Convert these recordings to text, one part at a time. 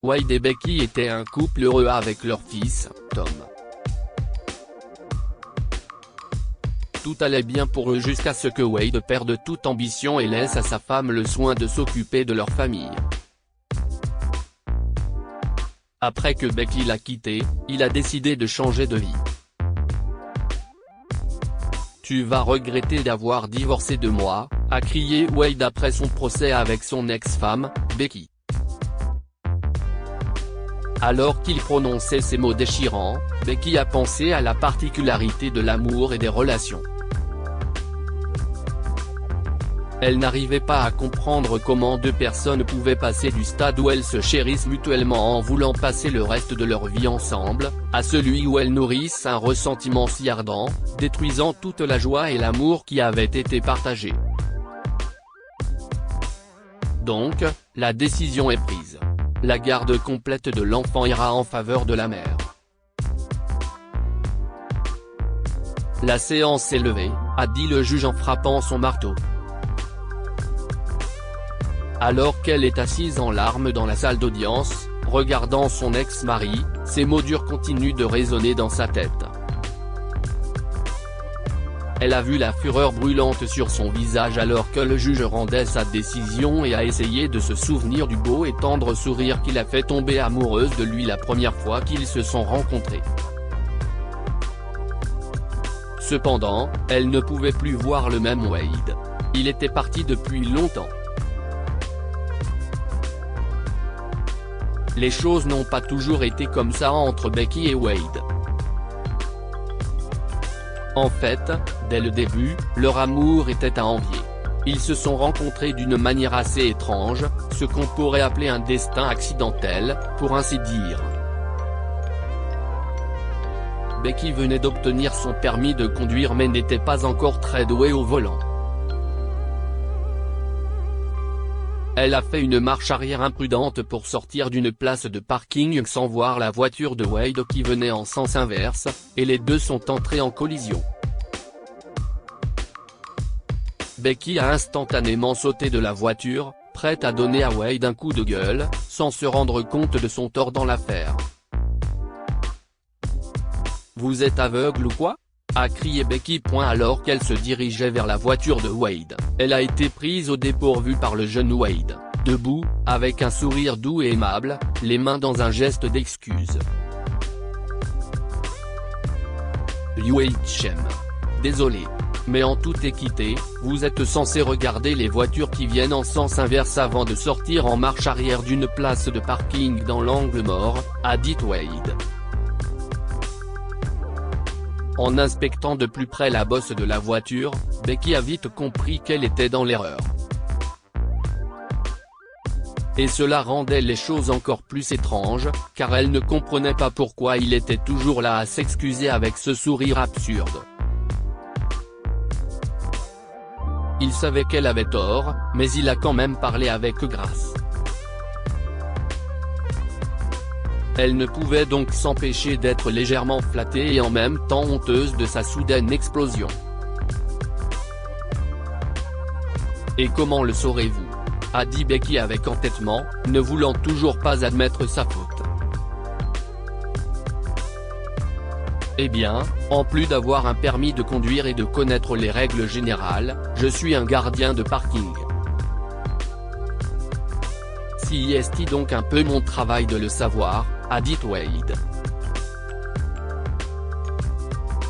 Wade et Becky étaient un couple heureux avec leur fils, Tom. Tout allait bien pour eux jusqu'à ce que Wade perde toute ambition et laisse à sa femme le soin de s'occuper de leur famille. Après que Becky l'a quitté, il a décidé de changer de vie. « Tu vas regretter d'avoir divorcé de moi », a crié Wade après son procès avec son ex-femme, Becky. Alors qu'il prononçait ces mots déchirants, Becky a pensé à la particularité de l'amour et des relations. Elle n'arrivait pas à comprendre comment deux personnes pouvaient passer du stade où elles se chérissent mutuellement en voulant passer le reste de leur vie ensemble, à celui où elles nourrissent un ressentiment si ardent, détruisant toute la joie et l'amour qui avaient été partagés. Donc, la décision est prise. La garde complète de l'enfant ira en faveur de la mère. La séance est levée, a dit le juge en frappant son marteau. Alors qu'elle est assise en larmes dans la salle d'audience, regardant son ex-mari, ces mots durs continuent de résonner dans sa tête. Elle a vu la fureur brûlante sur son visage alors que le juge rendait sa décision et a essayé de se souvenir du beau et tendre sourire qui l'a fait tomber amoureuse de lui la première fois qu'ils se sont rencontrés. Cependant, elle ne pouvait plus voir le même Wade. Il était parti depuis longtemps. Les choses n'ont pas toujours été comme ça entre Becky et Wade. En fait, dès le début, leur amour était à envier. Ils se sont rencontrés d'une manière assez étrange, ce qu'on pourrait appeler un destin accidentel, pour ainsi dire. Becky venait d'obtenir son permis de conduire mais n'était pas encore très douée au volant. Elle a fait une marche arrière imprudente pour sortir d'une place de parking sans voir la voiture de Wade qui venait en sens inverse, et les deux sont entrés en collision. Becky a instantanément sauté de la voiture, prête à donner à Wade un coup de gueule, sans se rendre compte de son tort dans l'affaire. « Vous êtes aveugle ou quoi ?» a crié Becky. Alors qu'elle se dirigeait vers la voiture de Wade, elle a été prise au dépourvu par le jeune Wade, debout, avec un sourire doux et aimable, les mains dans un geste d'excuse. Wade, désolé. Mais en toute équité, vous êtes censé regarder les voitures qui viennent en sens inverse avant de sortir en marche arrière d'une place de parking dans l'angle mort, a dit Wade. En inspectant de plus près la bosse de la voiture, Becky a vite compris qu'elle était dans l'erreur. Et cela rendait les choses encore plus étranges, car elle ne comprenait pas pourquoi il était toujours là à s'excuser avec ce sourire absurde. Il savait qu'elle avait tort, mais il a quand même parlé avec grâce. Elle ne pouvait donc s'empêcher d'être légèrement flattée et en même temps honteuse de sa soudaine explosion. « Et comment le saurez-vous » a dit Becky avec entêtement, ne voulant toujours pas admettre sa faute. « Eh bien, en plus d'avoir un permis de conduire et de connaître les règles générales, je suis un gardien de parking. Si est donc un peu mon travail de le savoir, a dit Wade.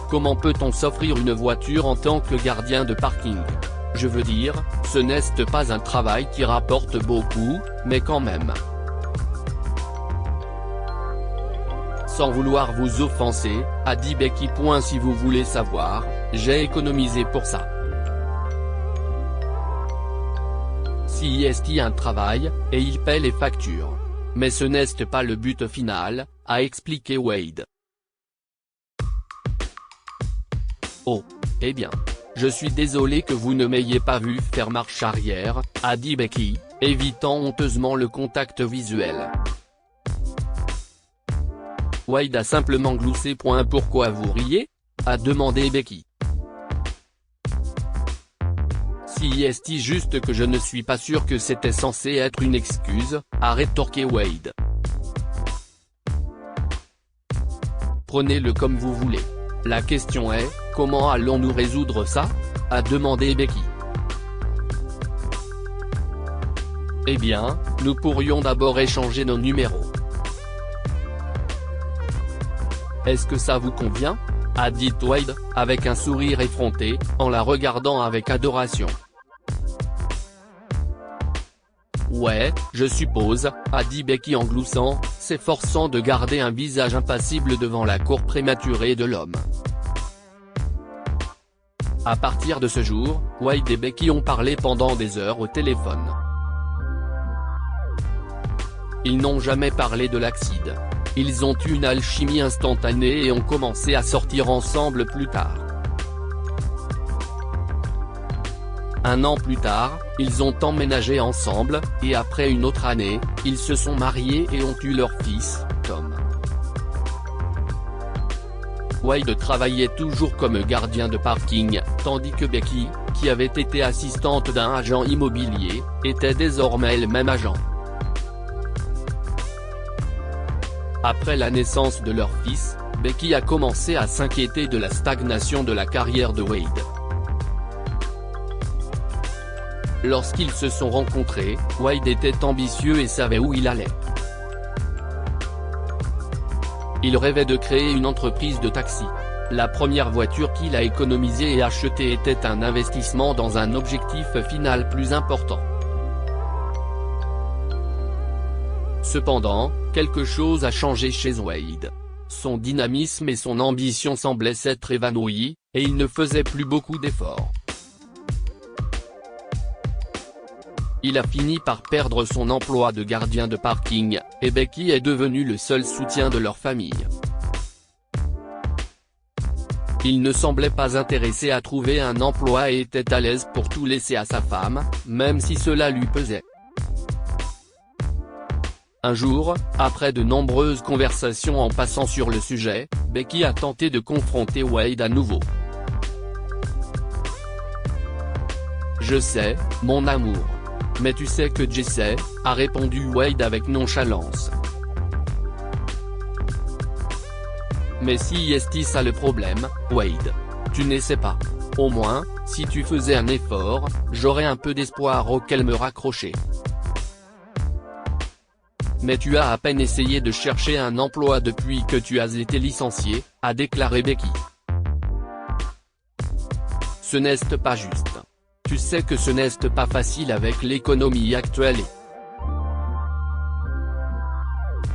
Comment peut-on s'offrir une voiture en tant que gardien de parking ? Je veux dire, ce n'est pas un travail qui rapporte beaucoup, mais quand même. Sans vouloir vous offenser, a dit Becky. Si vous voulez savoir, j'ai économisé pour ça. Si est un travail, et il paie les factures. Mais ce n'est pas le but final, a expliqué Wade. Oh, eh bien. Je suis désolé que vous ne m'ayez pas vu faire marche arrière, a dit Becky, évitant honteusement le contact visuel. Wade a simplement gloussé. Pourquoi vous riez ? A demandé Becky. Si est juste que je ne suis pas sûr que c'était censé être une excuse, a rétorqué Wade. prenez-le comme vous voulez. La question est, comment allons-nous résoudre ça ? A demandé Becky. Eh bien, nous pourrions d'abord échanger nos numéros. Est-ce que ça vous convient ? A dit Wade, avec un sourire effronté, en la regardant avec adoration. Ouais, je suppose, a dit Becky en gloussant, s'efforçant de garder un visage impassible devant la cour prématurée de l'homme. À partir de ce jour, Wade et Becky ont parlé pendant des heures au téléphone. Ils n'ont jamais parlé de l'accident. Ils ont eu une alchimie instantanée et ont commencé à sortir ensemble plus tard. Un an plus tard, ils ont emménagé ensemble, et après une autre année, ils se sont mariés et ont eu leur fils, Tom. Wade travaillait toujours comme gardien de parking, tandis que Becky, qui avait été assistante d'un agent immobilier, était désormais elle-même agent. Après la naissance de leur fils, Becky a commencé à s'inquiéter de la stagnation de la carrière de Wade. Lorsqu'ils se sont rencontrés, Wade était ambitieux et savait où il allait. Il rêvait de créer une entreprise de taxi. La première voiture qu'il a économisée et achetée était un investissement dans un objectif final plus important. Cependant, quelque chose a changé chez Wade. Son dynamisme et son ambition semblaient s'être évanouis, et il ne faisait plus beaucoup d'efforts. Il a fini par perdre son emploi de gardien de parking, et Becky est devenue le seul soutien de leur famille. Il ne semblait pas intéressé à trouver un emploi et était à l'aise pour tout laisser à sa femme, même si cela lui pesait. Un jour, après de nombreuses conversations en passant sur le sujet, Becky a tenté de confronter Wade à nouveau. « Je sais, mon amour. Mais tu sais que j'essaie », a répondu Wade avec nonchalance. « Mais si est ça le problème, Wade. Tu n'essaies pas. Au moins, si tu faisais un effort, j'aurais un peu d'espoir auquel me raccrocher. Mais tu as à peine essayé de chercher un emploi depuis que tu as été licencié », a déclaré Becky. « Ce n'est pas juste. Tu sais que ce n'est pas facile avec l'économie actuelle et… »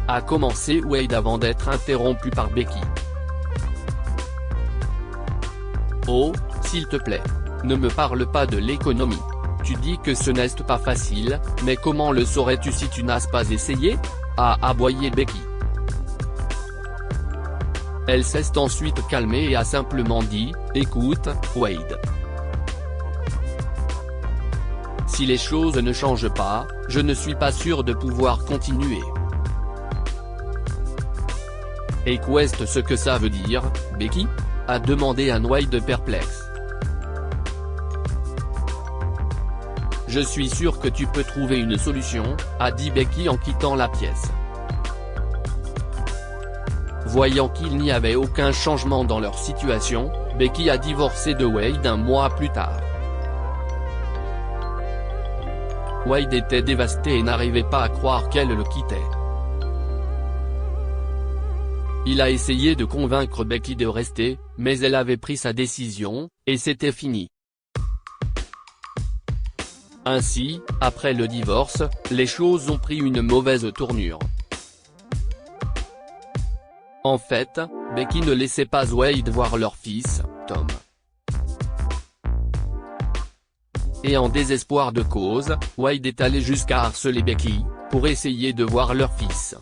a commencé Wade avant d'être interrompu par Becky. « Oh, s'il te plaît. Ne me parle pas de l'économie. Tu dis que ce n'est pas facile, mais comment le saurais-tu si tu n'as pas essayé ?» a aboyé Becky. Elle s'est ensuite calmée et a simplement dit, « Écoute, Wade. Si les choses ne changent pas, je ne suis pas sûr de pouvoir continuer. » Et qu'est-ce ce que ça veut dire, Becky ? A demandé un Wade perplexe. « Je suis sûr que tu peux trouver une solution, » a dit Becky en quittant la pièce. Voyant qu'il n'y avait aucun changement dans leur situation, Becky a divorcé de Wade un mois plus tard. Wade était dévasté et n'arrivait pas à croire qu'elle le quittait. Il a essayé de convaincre Becky de rester, mais elle avait pris sa décision, et c'était fini. Ainsi, après le divorce, les choses ont pris une mauvaise tournure. En fait, Becky ne laissait pas Wade voir leur fils, Tom. Et en désespoir de cause, Wade est allé jusqu'à harceler Becky, pour essayer de voir leur fils.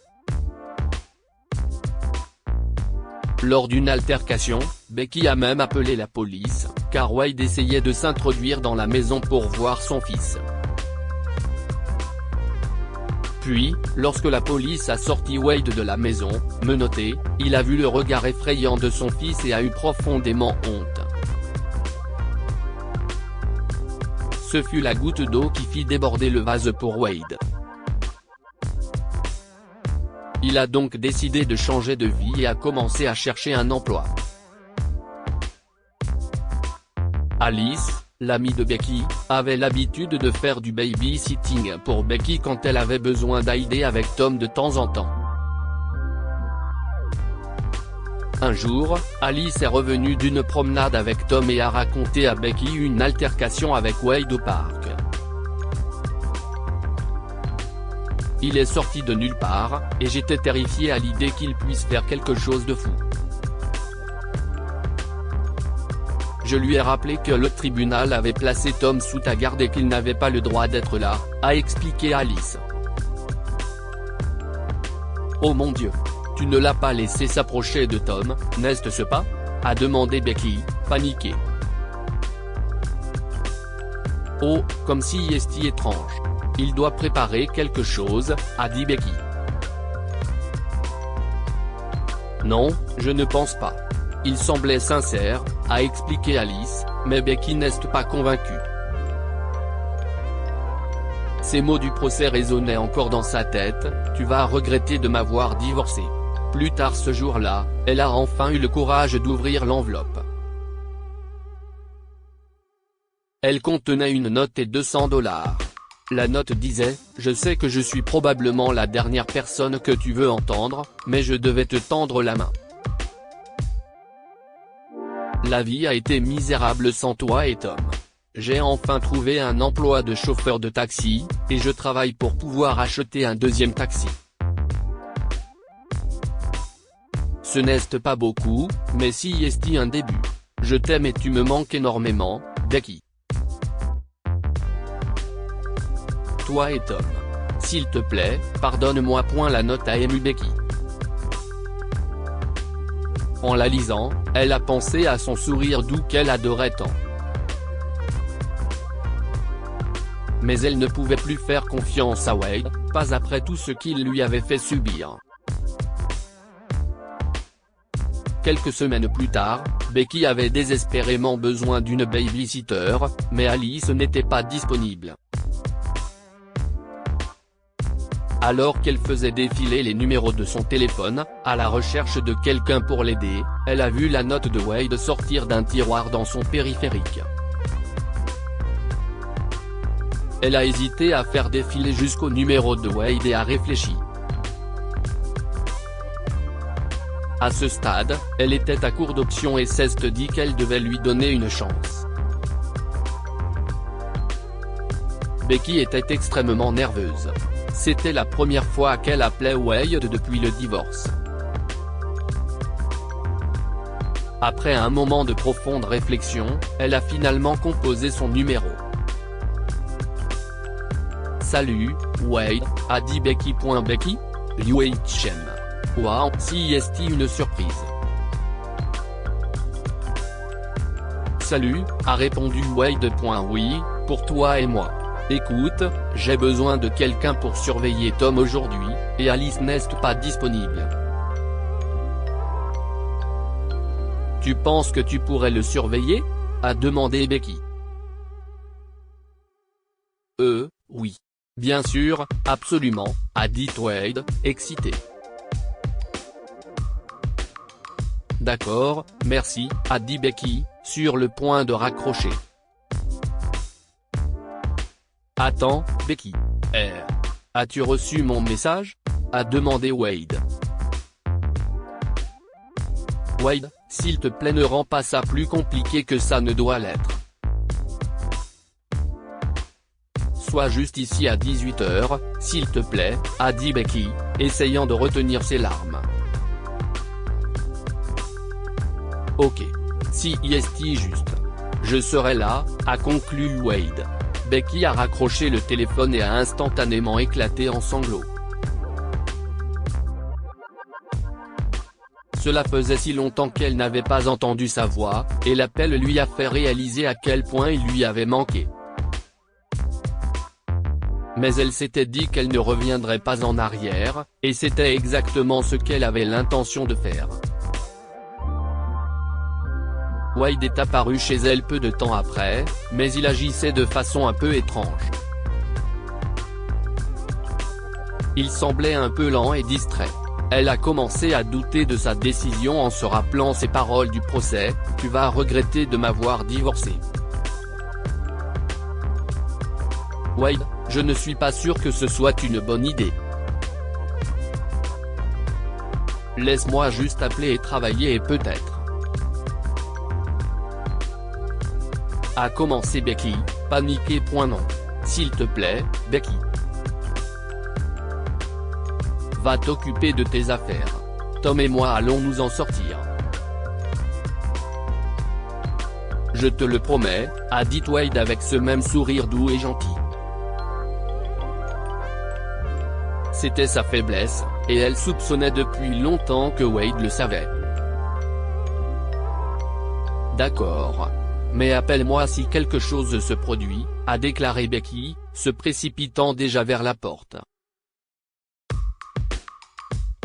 Lors d'une altercation, Becky a même appelé la police, car Wade essayait de s'introduire dans la maison pour voir son fils. Puis, lorsque la police a sorti Wade de la maison, menotté, il a vu le regard effrayant de son fils et a eu profondément honte. Ce fut la goutte d'eau qui fit déborder le vase pour Wade. Il a donc décidé de changer de vie et a commencé à chercher un emploi. Alice, l'amie de Becky, avait l'habitude de faire du babysitting pour Becky quand elle avait besoin d'aider avec Tom de temps en temps. Un jour, Alice est revenue d'une promenade avec Tom et a raconté à Becky une altercation avec Wade au parc. Il est sorti de nulle part, et j'étais terrifié à l'idée qu'il puisse faire quelque chose de fou. Je lui ai rappelé que le tribunal avait placé Tom sous ta garde et qu'il n'avait pas le droit d'être là, a expliqué Alice. Oh mon Dieu! Tu ne l'as pas laissé s'approcher de Tom, n'est-ce pas? A demandé Becky, paniquée. Oh, comme si est étrange. Il doit préparer quelque chose, a dit Becky. Non, je ne pense pas. Il semblait sincère, a expliqué Alice, mais Becky n'est pas convaincue. Ces mots du procès résonnaient encore dans sa tête, tu vas regretter de m'avoir divorcé. Plus tard ce jour-là, elle a enfin eu le courage d'ouvrir l'enveloppe. Elle contenait une note et $200. La note disait « Je sais que je suis probablement la dernière personne que tu veux entendre, mais je devais te tendre la main. La vie a été misérable sans toi et Tom. J'ai enfin trouvé un emploi de chauffeur de taxi, et je travaille pour pouvoir acheter un deuxième taxi. Ce n'est pas beaucoup, mais si est un début. Je t'aime et tu me manques énormément, Becky. Toi et Tom. S'il te plaît, pardonne-moi. La note a ému Becky. En la lisant, elle a pensé à son sourire doux qu'elle adorait tant. Mais elle ne pouvait plus faire confiance à Wade, pas après tout ce qu'il lui avait fait subir. Quelques semaines plus tard, Becky avait désespérément besoin d'une babysitter, mais Alice n'était pas disponible. Alors qu'elle faisait défiler les numéros de son téléphone, à la recherche de quelqu'un pour l'aider, elle a vu la note de Wade sortir d'un tiroir dans son périphérique. Elle a hésité à faire défiler jusqu'au numéro de Wade et a réfléchi. À ce stade, elle était à court d'options et s'est dit qu'elle devait lui donner une chance. Becky était extrêmement nerveuse. C'était la première fois qu'elle appelait Wade depuis le divorce. Après un moment de profonde réflexion, elle a finalement composé son numéro. Salut, Wade, a dit Becky. Becky? L'UHM. Wow, si est une surprise. Salut, a répondu Wade. Oui, pour toi et moi. Écoute, j'ai besoin de quelqu'un pour surveiller Tom aujourd'hui, et Alice n'est pas disponible. Tu penses que tu pourrais le surveiller? A demandé Becky. Oui. Bien sûr, absolument, a dit Wade, excité. D'accord, merci, a dit Becky, sur le point de raccrocher. Attends, Becky. As-tu reçu mon message? A demandé Wade. Wade, s'il te plaît, ne rends pas ça plus compliqué que ça ne doit l'être. Sois juste ici à 18h, s'il te plaît, a dit Becky, essayant de retenir ses larmes. Ok. Si est juste. Je serai là, a conclu Wade. Becky a raccroché le téléphone et a instantanément éclaté en sanglots. Cela faisait si longtemps qu'elle n'avait pas entendu sa voix, et l'appel lui a fait réaliser à quel point il lui avait manqué. Mais elle s'était dit qu'elle ne reviendrait pas en arrière, et c'était exactement ce qu'elle avait l'intention de faire. Wade est apparu chez elle peu de temps après, mais il agissait de façon un peu étrange. Il semblait un peu lent et distrait. Elle a commencé à douter de sa décision en se rappelant ses paroles du procès, « Tu vas regretter de m'avoir divorcé. » Wade, je ne suis pas sûr que ce soit une bonne idée. Laisse-moi juste appeler et travailler et peut-être. A commencé Becky, paniquée. Non. S'il te plaît, Becky. Va t'occuper de tes affaires. Tom et moi allons nous en sortir. Je te le promets, a dit Wade avec ce même sourire doux et gentil. C'était sa faiblesse, et elle soupçonnait depuis longtemps que Wade le savait. D'accord. Mais appelle-moi si quelque chose se produit, a déclaré Becky, se précipitant déjà vers la porte.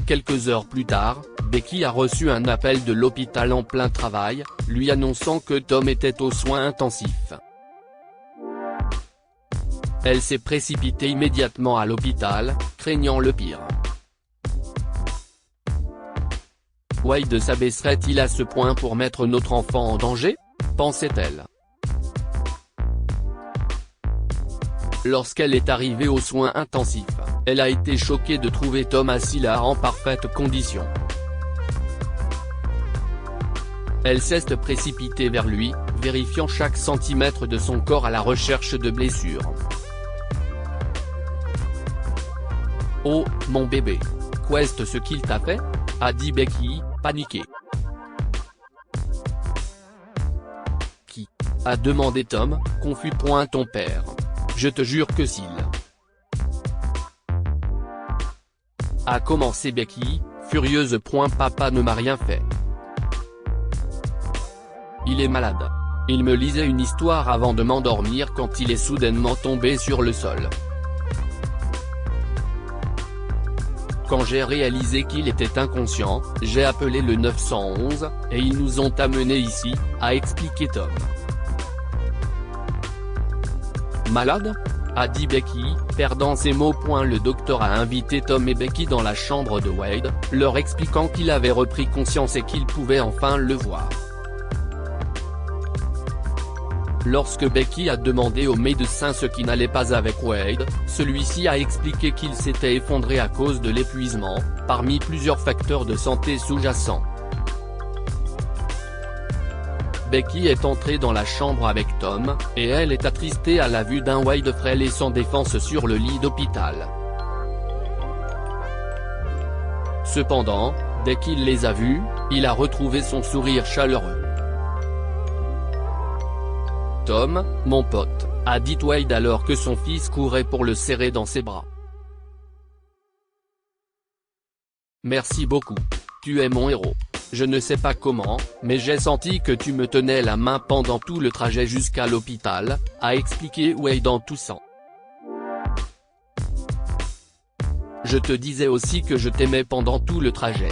Quelques heures plus tard, Becky a reçu un appel de l'hôpital en plein travail, lui annonçant que Tom était aux soins intensifs. Elle s'est précipitée immédiatement à l'hôpital, craignant le pire. Wade s'abaisserait-il à ce point pour mettre notre enfant en danger ? Pensait-elle. Lorsqu'elle est arrivée aux soins intensifs, elle a été choquée de trouver Tom assis là en parfaite condition. Elle s'est précipitée vers lui, vérifiant chaque centimètre de son corps à la recherche de blessures. « Oh, mon bébé. Qu'est-ce ce qu'il t'a fait ?» a dit Becky, paniquée. « Qui ?» a demandé Tom, confus. Ton père. Je te jure que s'il… a commencé Becky, furieuse. Papa ne m'a rien fait. Il est malade. Il me lisait une histoire avant de m'endormir quand il est soudainement tombé sur le sol. Quand j'ai réalisé qu'il était inconscient, j'ai appelé le 911, et ils nous ont amenés ici, a expliqué Tom. Malade ? A dit Becky, perdant ses mots. Le docteur a invité Tom et Becky dans la chambre de Wade, leur expliquant qu'il avait repris conscience et qu'il pouvait enfin le voir. Lorsque Becky a demandé au médecin ce qui n'allait pas avec Wade, celui-ci a expliqué qu'il s'était effondré à cause de l'épuisement, parmi plusieurs facteurs de santé sous-jacents. Becky est entrée dans la chambre avec Tom, et elle est attristée à la vue d'un Wade frêle et sans défense sur le lit d'hôpital. Cependant, dès qu'il les a vus, il a retrouvé son sourire chaleureux. « Tom, mon pote », a dit Wade alors que son fils courait pour le serrer dans ses bras. « Merci beaucoup. Tu es mon héros. Je ne sais pas comment, mais j'ai senti que tu me tenais la main pendant tout le trajet jusqu'à l'hôpital, » a expliqué Wade en toussant. « Je te disais aussi que je t'aimais pendant tout le trajet. »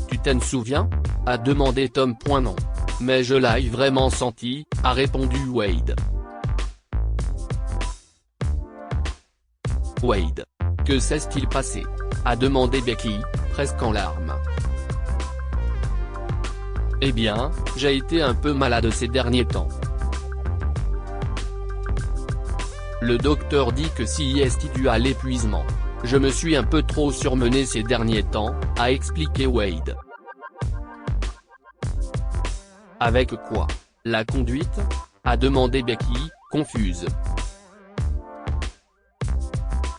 « Tu t'en souviens ?» a demandé Tom. Non. Mais je l'ai vraiment senti, a répondu Wade. Wade. Que s'est-il passé ? A demandé Becky, presque en larmes. Eh bien, j'ai été un peu malade ces derniers temps. Le docteur dit que c'est dû à l'épuisement. Je me suis un peu trop surmené ces derniers temps, a expliqué Wade. Avec quoi ? La conduite ? A demandé Becky, confuse.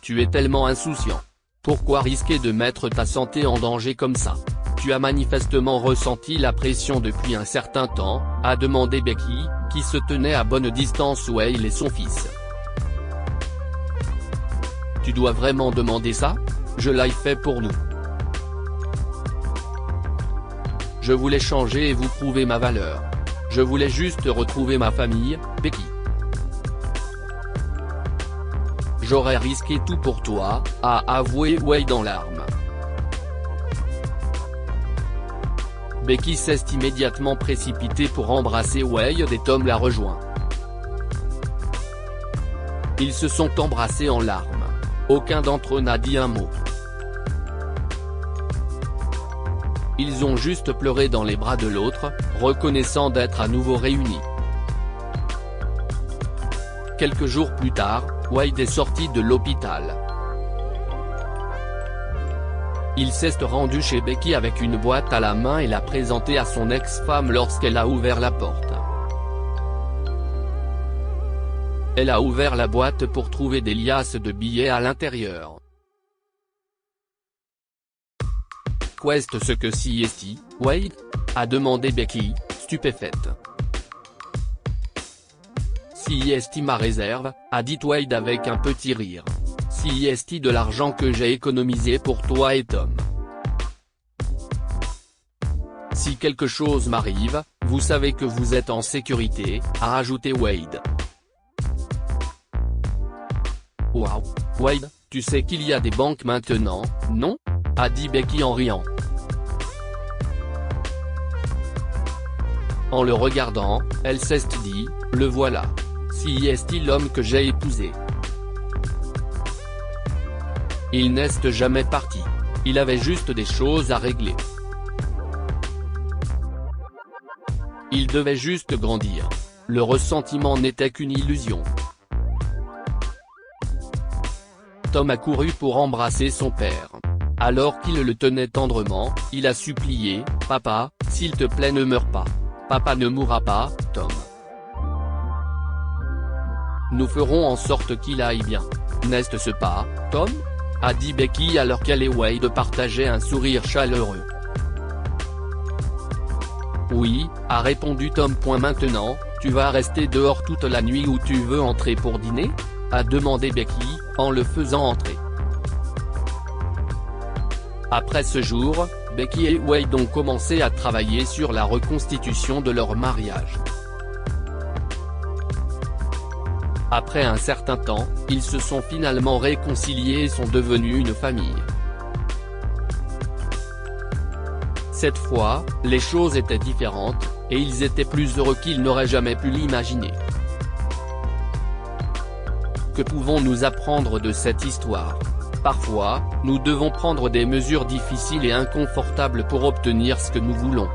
Tu es tellement insouciant. Pourquoi risquer de mettre ta santé en danger comme ça ? Tu as manifestement ressenti la pression depuis un certain temps, a demandé Becky, qui se tenait à bonne distance Wade et son fils. Tu dois vraiment demander ça ? Je l'ai fait pour nous. Je voulais changer et vous prouver ma valeur. Je voulais juste retrouver ma famille, Becky. J'aurais risqué tout pour toi, a avoué Wade en larmes. Becky s'est immédiatement précipitée pour embrasser Wade et Tom la rejoint. Ils se sont embrassés en larmes. Aucun d'entre eux n'a dit un mot. Ils ont juste pleuré dans les bras de l'autre, reconnaissant d'être à nouveau réunis. Quelques jours plus tard, Wade est sorti de l'hôpital. Il s'est rendu chez Becky avec une boîte à la main et l'a présentée à son ex-femme lorsqu'elle a ouvert la porte. Elle a ouvert la boîte pour trouver des liasses de billets à l'intérieur. Qu'est-ce que c'est, Wade ? A demandé Becky, stupéfaite. C'est ma réserve, a dit Wade avec un petit rire. C'est de l'argent que j'ai économisé pour toi et Tom. Si quelque chose m'arrive, vous savez que vous êtes en sécurité, a ajouté Wade. Waouh, Wade, tu sais qu'il y a des banques maintenant, non ? A dit Becky en riant. En le regardant, elle s'est dit, le voilà. C'est l'homme que j'ai épousé. Il n'est jamais parti. Il avait juste des choses à régler. Il devait juste grandir. Le ressentiment n'était qu'une illusion. Tom a couru pour embrasser son père. Alors qu'il le tenait tendrement, il a supplié, « Papa, s'il te plaît ne meurs pas. Papa ne mourra pas, Tom. Nous ferons en sorte qu'il aille bien. N'est-ce pas, Tom ?» a dit Becky alors qu'elle et Wade partageaient un sourire chaleureux. « Oui, » a répondu Tom. Maintenant, tu vas rester dehors toute la nuit ou tu veux entrer pour dîner ? A demandé Becky, en le faisant entrer. Après ce jour, Becky et Wade ont commencé à travailler sur la reconstitution de leur mariage. Après un certain temps, ils se sont finalement réconciliés et sont devenus une famille. Cette fois, les choses étaient différentes, et ils étaient plus heureux qu'ils n'auraient jamais pu l'imaginer. Que pouvons-nous apprendre de cette histoire ? Parfois, nous devons prendre des mesures difficiles et inconfortables pour obtenir ce que nous voulons.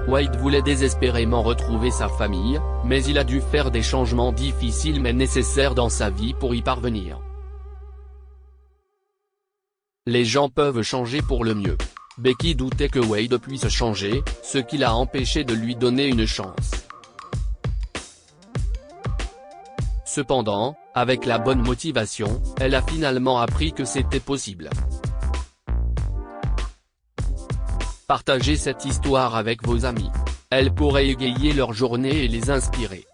Wade voulait désespérément retrouver sa famille, mais il a dû faire des changements difficiles mais nécessaires dans sa vie pour y parvenir. Les gens peuvent changer pour le mieux. Becky doutait que Wade puisse changer, ce qui l'a empêché de lui donner une chance. Cependant, avec la bonne motivation, elle a finalement appris que c'était possible. Partagez cette histoire avec vos amis. Elle pourrait égayer leur journée et les inspirer.